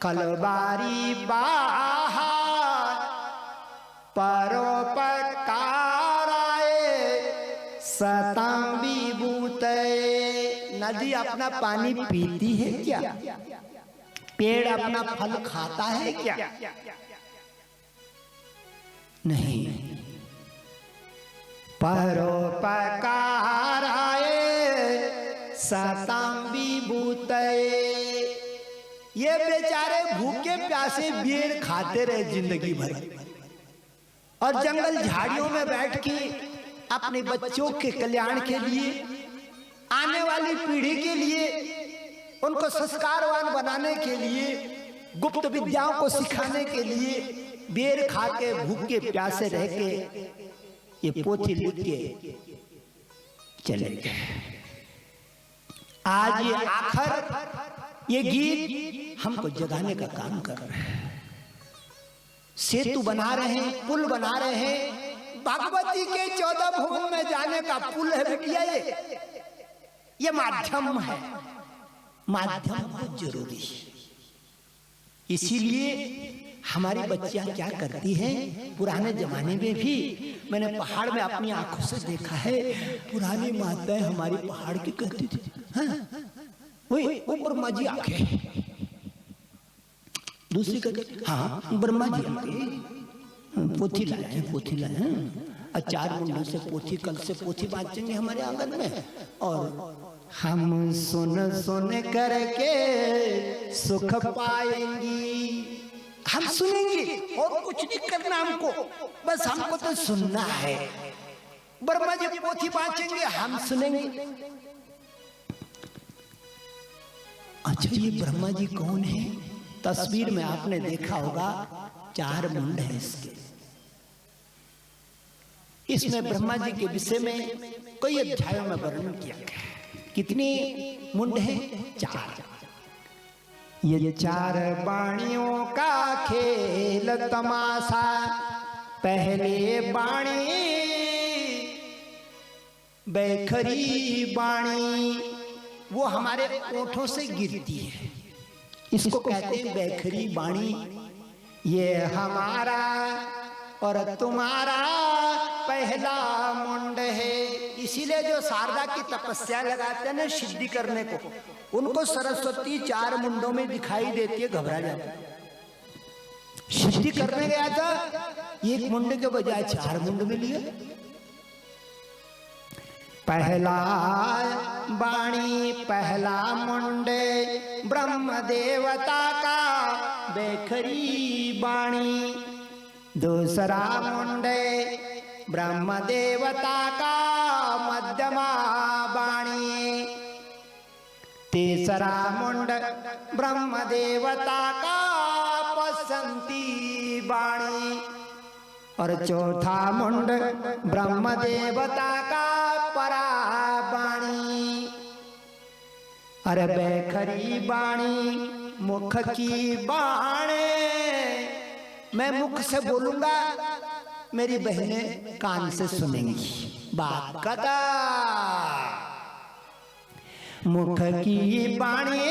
Kalbarri बाहर परोपकाराए सतां विभूते। नदी अपना पानी पीती है क्या? पेड़ अपना फल खाता है क्या? नहीं। परोपकाराए सतां विभूते। ये बेचारे भूखे प्यासे बेर खाते रहे जिंदगी भर और जंगल झाड़ियों में बैठ के अपने बच्चों के कल्याण के लिए, आने वाली पीढ़ी के लिए, उनको संस्कारवान बनाने के लिए, गुप्त विद्याओं को सिखाने के लिए बेर खा के भूखे प्यासे रह के ये पोथी लिख के चले गए। आज ये आखिर ये गीत हमको जगाने का काम कर रहे हैं। सेतु बना रहे हैं, पुल बना रहे हैं। भगवती के 14 भुवन में जाने का पुल है बिटिया। ये माध्यम है, माध्यम बहुत जरूरी है। इसीलिए हमारी बच्चियां क्या करती हैं, पुराने जमाने में भी मैंने पहाड़ में अपनी आंखों से देखा है, पुरानी माताएं हमारी पहाड़ की करती थी। वो ब्रह्मा जी आके, दूसरी करके हाँ ब्रह्मा जी आके पोथी लाए, पोथी लाए। 4 मुंडों से पोथी, कल से पोथी बांचेंगे हमारे आंगन में और हम सुन सुन करके सुख पाएंगी। हम सुनेंगे और कुछ नहीं करना हमको, बस हमको तो सुनना है। ब्रह्मा जी पोथी बांचेंगे, हम सुनेंगे। अच्छा, ये ब्रह्मा जी कौन है? तस्वीर में आपने देखा होगा 4 मुंड है इसके। इसमें ब्रह्मा जी के विषय में कई अध्यायों में वर्णन किया गया। कितनी मुंड है? 4। ये 4 बाणियों का खेल तमाशा। पहले बाणी बैखरी बाणी, वो हमारे ओठों से गिरती है, इसको कहते हैं बैखरी बाणी। ये हमारा और तुम्हारा पहला मुंड है। इसीलिए जो शारदा की तपस्या लगाते हैं ना सिद्धि करने को, उनको सरस्वती 4 मुंडों में दिखाई देती है, घबरा जाते हैं। सिद्धि करने गया था, 1 मुंड के बजाय 4 मुंड में लिए। पहला बाणी, पहला मुंडे ब्रह्म देवता का बैखरी बाणी। दूसरा मुंडे ब्रह्म देवता का मध्यमा बाणी। तीसरा मुंड ब्रह्म देवता का पसंती बाणी। और चौथा मुंड ब्रह्म देवता का पराबाणी। अरे बैखरी बाणी मुख की बाणे। मैं मुख से बोलूंगा, मेरी बहनें कान से सुनेंगी। बात कदा मुख की बाणी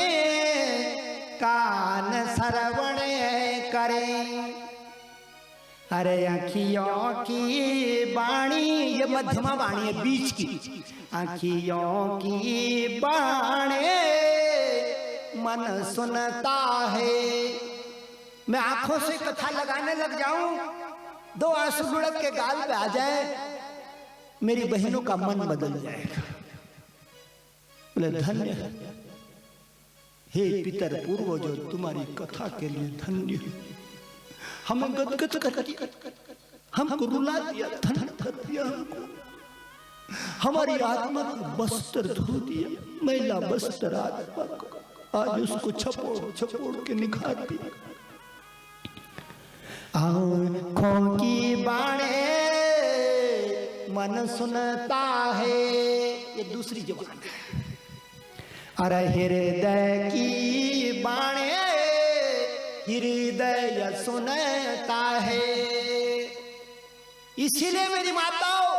कान श्रवण करें। अरे अखियों की बाणी, ये मध्यमा बाणी है, बीच की। अखियों की बाणी मन सुनता है। मैं आंखों से कथा लगाने लग जाऊं, 2 आंसू लुढ़क के गाल पे आ जाए, मेरी बहनों का मन बदल जाएगा। बोले धन्य हे पितर पूर्वजों, तुम्हारी कथा के लिए धन्य। हमें गदगद कर दिया, हमको रुला दिया, धन कर दिया हमको। हमारी आत्मा को वस्त्र धो दिया, मैला वस्त्र आत्मा को आज उसको छपोड़ छपोड़ के निखार दिया। आँखों की बाणे मन सुनता है, ये दूसरी जुबान है। अरे हृदय की बाणे हृदय सुनता है। इसीलिए मेरी माताओं,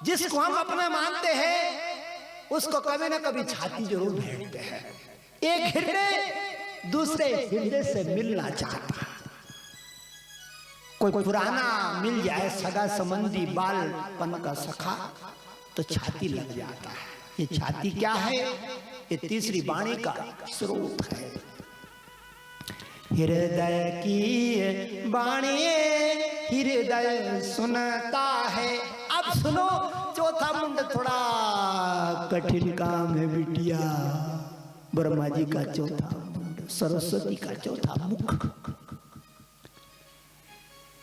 जिसको हम अपना मानते हैं उसको कभी ना कभी छाती जरूर भेंटते हैं। एक हृदय दूसरे हृदय से मिलना चाहता है। कोई पुराना मिल जाए सगा संबंधी बालपन का सखा तो छाती लग जाता है। ये छाती क्या है? ये तीसरी वाणी का स्रोत है। हृदय की वाणी हृदय सुनता है। अब सुनो, चौथा मुंड थोड़ा कठिन काम है बिटिया। ब्रह्मा जी का चौथा मुंड, सरस्वती का चौथा मुख।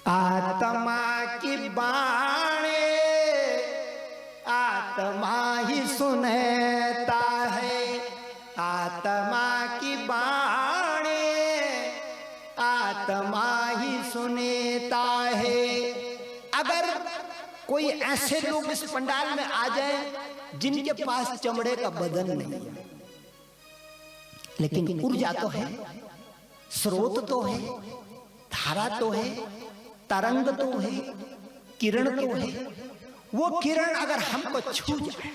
आत्मा की वाणी आत्मा ही सुनता है। आत्मा की वाणी आत्मा ही सुनता है। अगर कोई ऐसे लोग इस पंडाल में आ जाए जिनके पास चमड़े का बदन नहीं है, लेकिन ऊर्जा तो है, स्रोत तो है, धारा तो है, तरंग तो है, किरण तो है। वो किरण अगर हमको छू जाए,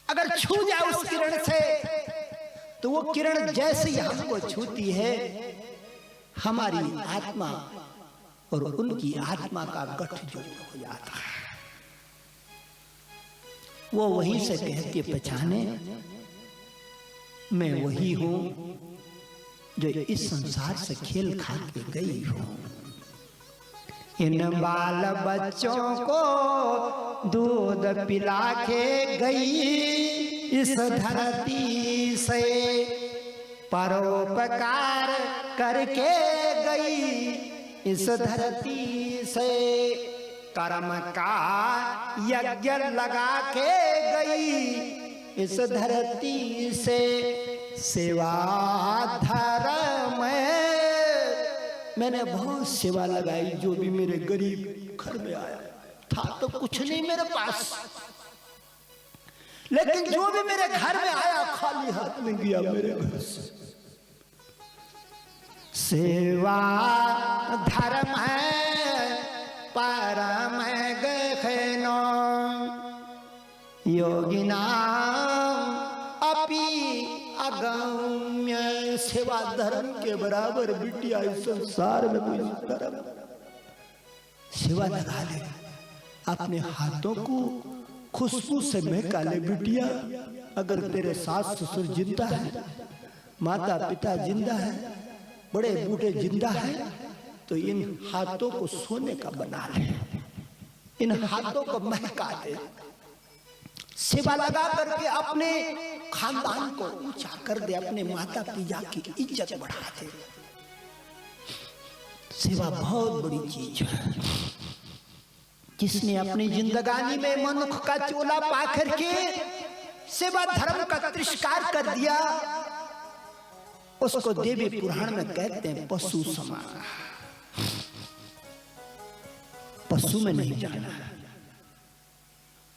अगर छू जाए उस किरण से, तो वो किरण जैसे ही हमको छूती है, हमारी आत्मा और उनकी आत्मा का गठजोड़ हो जाता है। वो वहीं से कहती है, पहचाने मैं वही हूं जो इस संसार से खेल खा के गई हूं। इन बाल बच्चों को दूध पिला के गई इस धरती से, परोपकार करके गई इस धरती से, कर्म का यज्ञ लगा के गई इस धरती से, सेवा धर्म मैंने बहुत सेवा लगाई। जो भी मेरे गरीब घर में आया था तो कुछ नहीं मेरे पास, लेकिन जो भी मेरे घर में आया खाली हाथ में गया मेरे घर से। सेवा धर्म है परम गहनो योगिना अपि अगम्य। सेवा धर्म के बराबर बिटिया इस संसार में कोई धर्म। सेवा लगा ले, अपने हाथों को खुशबू से महका ले बिटिया। अगर तेरे सास ससुर जिंदा है, माता पिता जिंदा है, बड़े बूढ़े जिंदा है, तो इन हाथों को सोने का बना ले, इन हाथों को महका दे। सेवा लगा करके अपने खानदान को ऊंचा कर दे, अपने माता पिता की इज्जत बढ़ा दे। सेवा बहुत बड़ी चीज है। जिसने अपनी जिंदगानी में मनुष्य का चोला पा करके सेवा धर्म का तिरस्कार कर दिया, उसको देवी पुराण में कहते हैं पशु समान। पशु में नहीं जाना।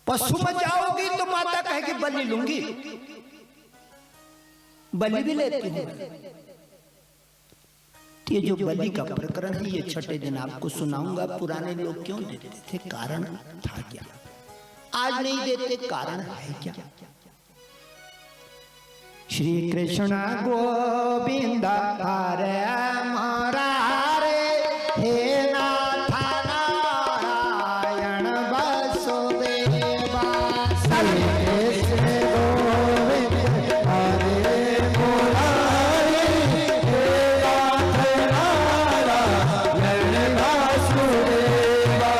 पशु में जाओगी तो माता कहेगी बलि लूंगी, बलि भी लेती हूं। ये जो बलि का प्रकरण है ये छठे दिन आपको सुनाऊंगा। पुराने लोग क्यों देते थे, कारण था क्या? आज नहीं देते, कारण है क्या? श्री कृष्ण गोविंद हरे मुरारे, हे नाथ नारायण वसुदेवा। श्री कृष्ण गोविंद हरे मुरारे, हे नाथ नारायण वसुदेवा।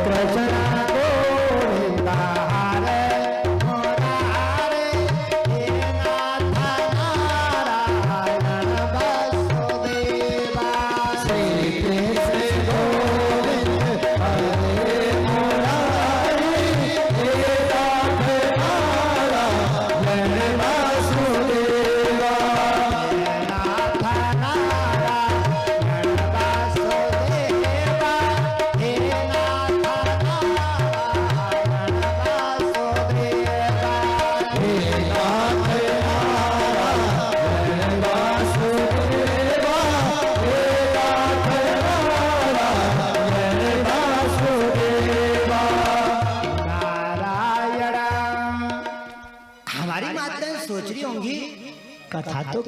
कृष्ण गोविंद हरे मुरारे, हे नाथ नारायण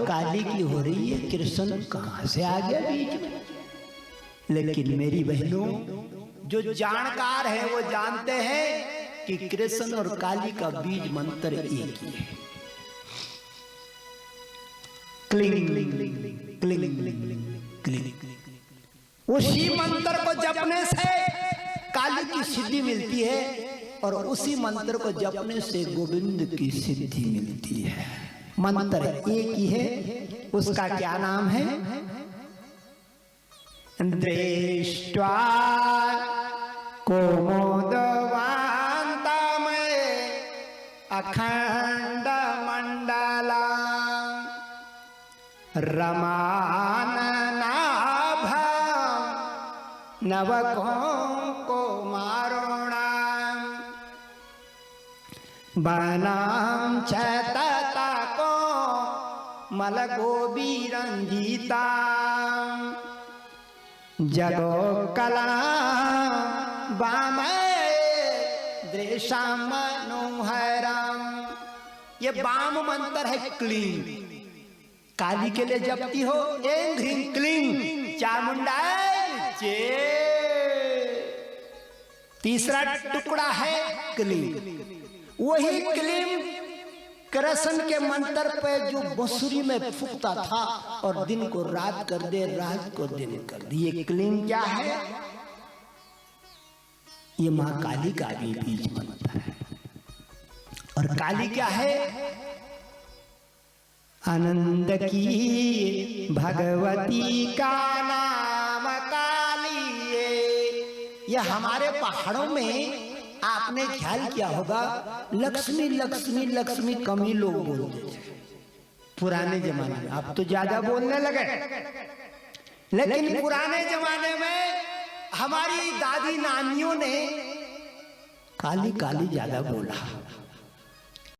काली की हो रही है, कृष्ण कहां से आ गया बीच में। लेकिन मेरी बहनों, जो जानकार है वो जानते हैं कि कृष्ण और काली का बीज मंत्र एक ही है। Cling cling cling. उसी मंत्र को जपने से काली की सिद्धि मिलती है और उसी मंत्र को जपने से गोविंद की सिद्धि मिलती है। मंत्र एक ही है, उसका क्या नाम है? दृष्ट्वा कुमुदवान्तमय अखंड मंडला रमाननाभं नवकुङ्कुमारुणां वनं च ततको मलगोबीरञ्जितां जगोकला वामय दृशां मनोहरम्। ये वाम मंत्र है क्लीं। काली के लिए जपती हो ऐं ह्रीं क्लीं चामुंडाय चे। तीसरा टुकड़ा है क्लीं। वही क्लीं कृष्ण के मंत्र पे जो बांसुरी में फूंकता था और दिन को रात कर दे, रात को दिन कर दे। ये क्लीं क्या है? ये मां काली का भी बीज मंत्र है। और काली क्या है? आनंद की भगवती का नाम काली है। यह हमारे पहाड़ों में आपने ख्याल किया होगा, लक्ष्मी लक्ष्मी लक्ष्मी कम ही लोग बोलते थे पुराने जमाने में। अब तो ज्यादा बोलने लगे, लेकिन पुराने जमाने में हमारी दादी नानियों ने काली काली ज्यादा बोला।